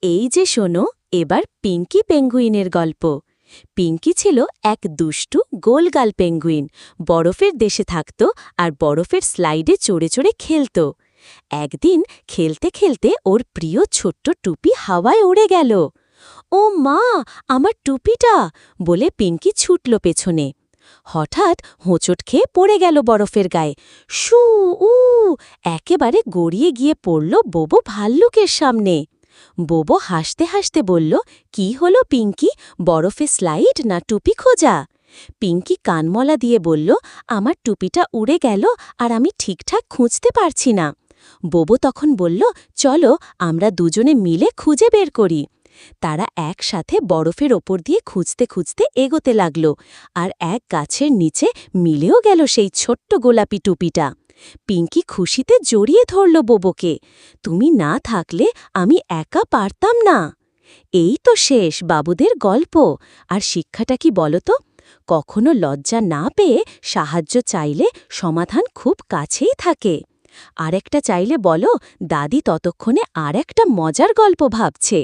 এই যে শোনো, এবার পিঙ্কি পেঙ্গুইনের গল্প। পিঙ্কি ছিল এক দুষ্টু গোলগাল পেঙ্গুইন। বরফের দেশে থাকত আর বরফের স্লাইডে চড়ে চড়ে খেলত। একদিন খেলতে খেলতে ওর প্রিয় ছোট্ট টুপি হাওয়ায় উড়ে গেল। ও মা, আমার টুপিটা! বলে পিঙ্কি ছুটল পেছনে। হঠাৎ হোঁচট খেয়ে পড়ে গেল বরফের গায়ে। শু! উ! একেবারে গড়িয়ে গিয়ে পড়ল বোবো ভাল্লুকের সামনে। বোবো হাসতে হাসতে বলল, কি হলো পিঙ্কি, বরফে স্লাইড না টুপি খোঁজা? পিঙ্কি কানমলা দিয়ে বলল, আমার টুপিটা উড়ে গেল আর আমি ঠিকঠাক খুঁজতে পারছি না। বোবো তখন বলল, চলো আমরা দুজনে মিলে খুঁজে বের করি। তারা একসাথে বরফের ওপর দিয়ে খুঁজতে খুঁজতে এগোতে লাগল, আর এক গাছের নিচে মিলেও গেল সেই ছোট্ট গোলাপি টুপিটা। পিঙ্কি খুশিতে জড়িয়ে ধরল বোবোকে। তুমি না থাকলে আমি একা পারতাম না। এই তো শেষ বাবুদের গল্প। আর শিক্ষাটা কি বলো তো? কখনো লজ্জা না পেয়ে সাহায্য চাইলে সমাধান খুব কাছেই থাকে। আরেকটা চাইলে বলো, দাদি ততক্ষণে আরেকটা মজার গল্প ভাবছে।